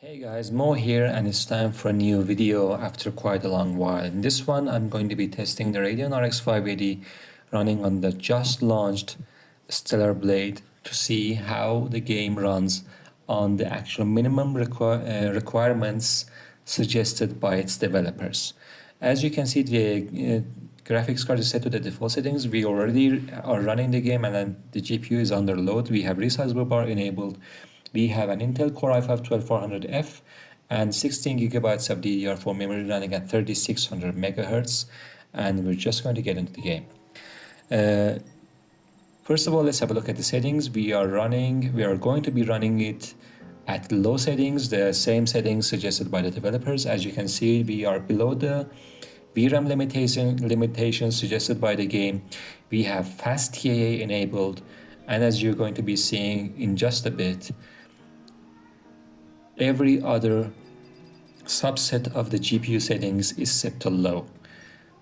Hey guys, Mo here, and it's time for a new video after quite a long while. In this one, I'm going to be testing the Radeon RX 580 running on the just launched Stellar Blade to see how the game runs on the actual minimum requirements suggested by its developers. As you can see, the graphics card is set to the default settings. We already are running the game, and then the GPU is under load. We have resizable bar enabled. We have an Intel Core i5-12400F and 16 gigabytes of DDR4 memory running at 3600 megahertz, and we're just going to get into the game. First of all, let's have a look at the settings. We are going to be running it at low settings, the same settings suggested by the developers. As you can see, we are below the VRAM limitations suggested by the game. We have fast TAA enabled, and as you're going to be seeing in just a bit, every other subset of the GPU settings is set to low.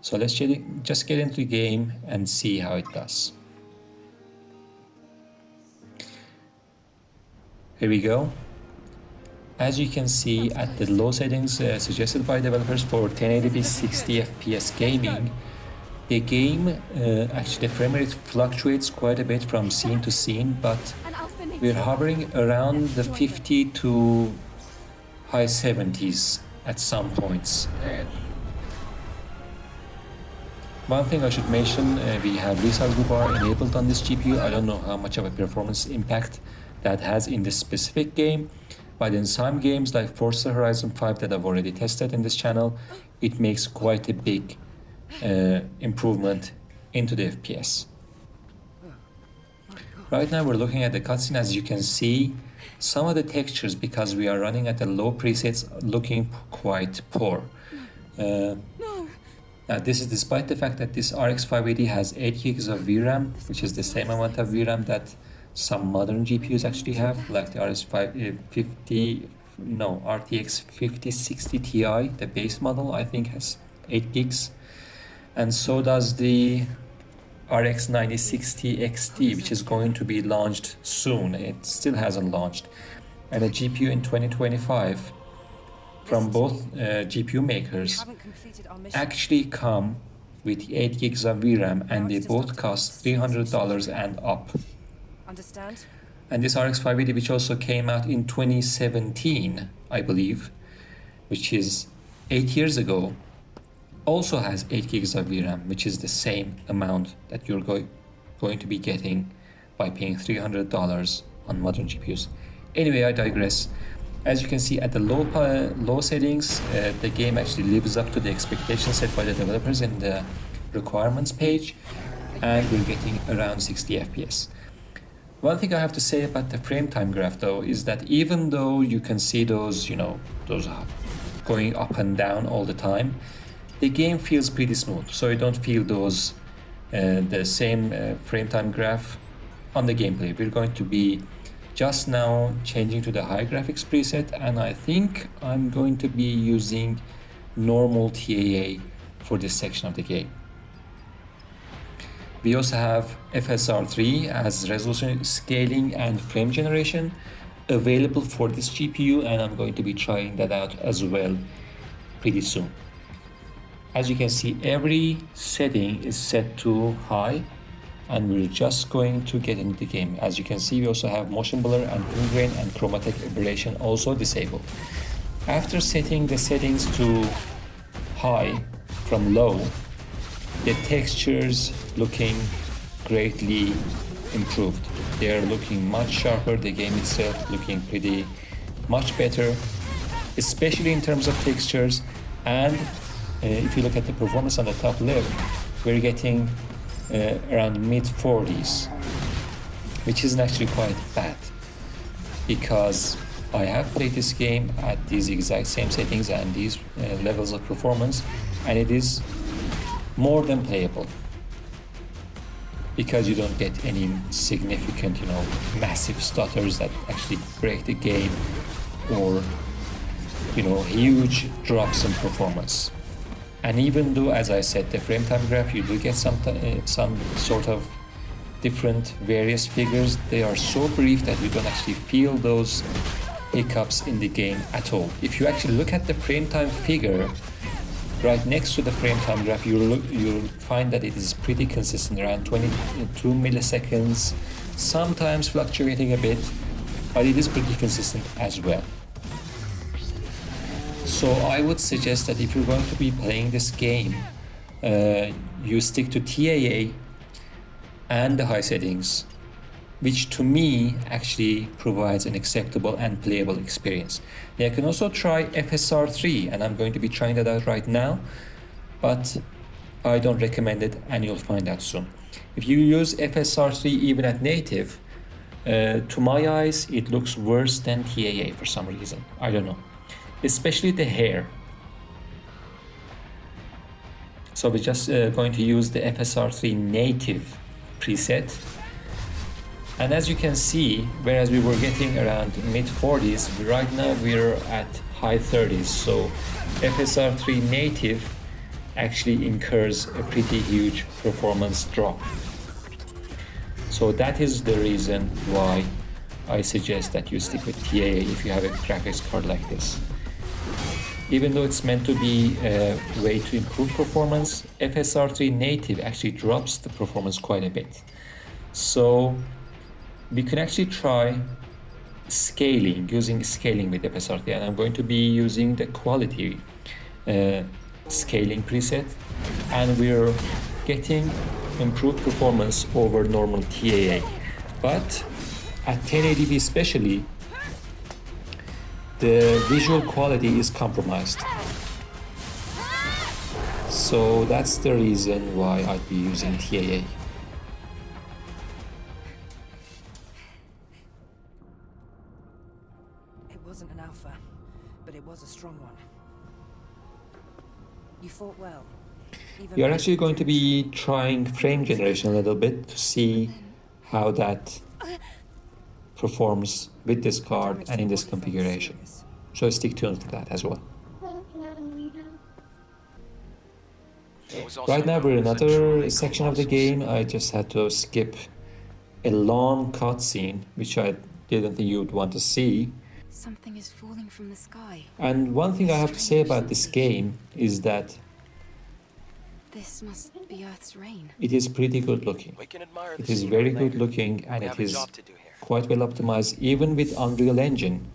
So let's just get into the game and see how it does. Here we go. As you can see, at the low settings suggested by developers for 1080p 60 FPS gaming, the game, actually the frame rate fluctuates quite a bit from scene to scene, but we're hovering around the 50 to high 70s at some points. One thing I should mention, we have resizable bar enabled on this GPU. I don't know how much of a performance impact that has in this specific game, but in some games like Forza Horizon 5 that I've already tested in this channel, it makes quite a big improvement into the FPS. Right now we're looking at the cutscene. As you can see, some of the textures, because we are running at the low presets, looking quite poor. Now this is despite the fact that this RX 580 has 8 gigs of VRAM, which is the same amount of VRAM that some modern GPUs actually have, like the RTX 5060 Ti, the base model, I think has 8 gigs. And so does the RX 9060 XT, which is going to be launched soon. It still hasn't launched. And a GPU in 2025 from both GPU makers actually come with 8 gigs of VRAM, and they both cost $300 and up. Understand? And this RX 580, which also came out in 2017, I believe, which is 8 years ago, also has 8 gigs of VRAM, which is the same amount that you're going to be getting by paying $300 on modern GPUs. Anyway, I digress. As you can see, at the low settings, the game actually lives up to the expectations set by the developers in the requirements page, and we're getting around 60 FPS. One thing I have to say about the frame time graph though is that even though you can see those going up and down all the time, the game feels pretty smooth, so you don't feel those the same frame time graph on the gameplay. We're going to be just now changing to the high graphics preset, and I think I'm going to be using normal TAA for this section of the game. We also have FSR3 as resolution scaling and frame generation available for this GPU, and I'm going to be trying that out as well pretty soon. As you can see, every setting is set to high, and we're just going to get into the game. As you can see, we also have motion blur and ingrain and chromatic aberration also disabled. After setting the settings to high from low, the textures looking greatly improved. They're looking much sharper, the game itself looking pretty much better, especially in terms of textures. And if you look at the performance on the top left, we're getting around mid-40s, which isn't actually quite bad, because I have played this game at these exact same settings and these levels of performance, and it is more than playable, because you don't get any significant, massive stutters that actually break the game, or, huge drops in performance. And even though, as I said, the frame time graph, you do get some sort of different various figures, they are so brief that you don't actually feel those hiccups in the game at all. If you actually look at the frame time figure right next to the frame time graph, you'll find that it is pretty consistent, around 22 milliseconds, sometimes fluctuating a bit, but it is pretty consistent as well. So I would suggest that if you're going to be playing this game, you stick to TAA and the high settings, which to me actually provides an acceptable and playable experience. Now, you can also try FSR3, and I'm going to be trying that out right now, but I don't recommend it, and you'll find out soon. If you use FSR3 even at native, to my eyes, it looks worse than TAA for some reason. I don't know. Especially the hair. So we're just going to use the FSR3 native preset. And as you can see, whereas we were getting around mid-40s, right now we're at high 30s. So FSR3 native actually incurs a pretty huge performance drop. So that is the reason why I suggest that you stick with TAA if you have a graphics card like this. Even though it's meant to be a way to improve performance, FSR3 native actually drops the performance quite a bit. So we can actually try scaling, using scaling with FSR3, and I'm going to be using the quality scaling preset, and we're getting improved performance over normal TAA. But at 1080p especially, the visual quality is compromised. So that's the reason why I'd be using TAA. It wasn't an alpha, but it was a strong one. You fought well. You're actually going to be trying frame generation a little bit to see how that performs with this card and in this configuration. So stick tuned for that as well. Right now we're in another section of the game. I just had to skip a long cutscene, which I didn't think you'd want to see. Something is falling from the sky. And one thing I have to say about this game is that This must be Earth's rain. it is pretty good looking. It is very good looking, and it is quite well optimized, even with Unreal Engine,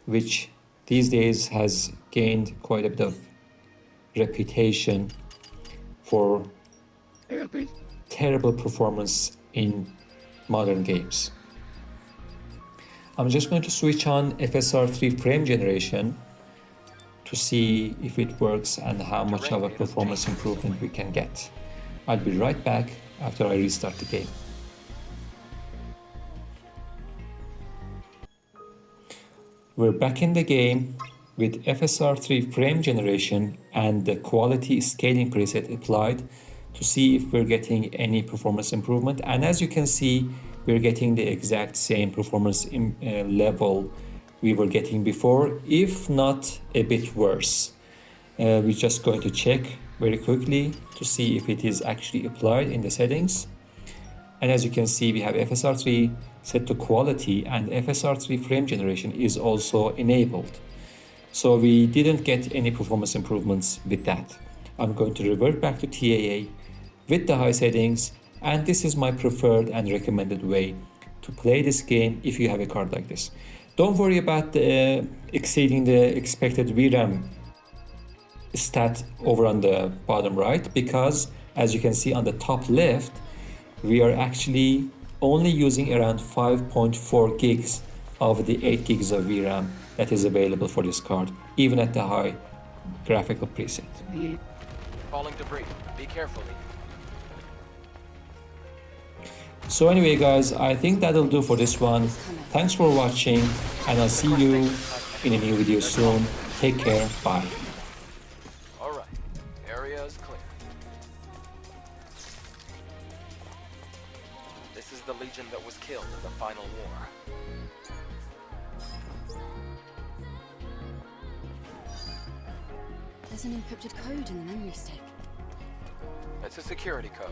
which these days has gained quite a bit of reputation for terrible performance in modern games. I'm just going to switch on FSR3 frame generation to see if it works and how much of a performance improvement we can get. I'll be right back after I restart the game. We're back in the game with FSR3 frame generation and the quality scaling preset applied to see if we're getting any performance improvement. And as you can see, we're getting the exact same performance level we were getting before, if not a bit worse. We're just going to check very quickly to see if it is actually applied in the settings. And as you can see, we have FSR3 set to quality, and FSR3 frame generation is also enabled. So we didn't get any performance improvements with that. I'm going to revert back to TAA with the high settings, and this is my preferred and recommended way to play this game if you have a card like this. Don't worry about exceeding the expected VRAM stat over on the bottom right, because as you can see on the top left, we are actually only using around 5.4 gigs of the 8 gigs of VRAM that is available for this card, even at the high graphical preset. Falling debris. Be careful. So anyway guys, I think that'll do for this one. Thanks for watching, and I'll see you in a new video soon. Take care, bye. Alright, area is clear. This is the Legion that was killed in the final war. There's an encrypted code in the memory stick. It's a security code.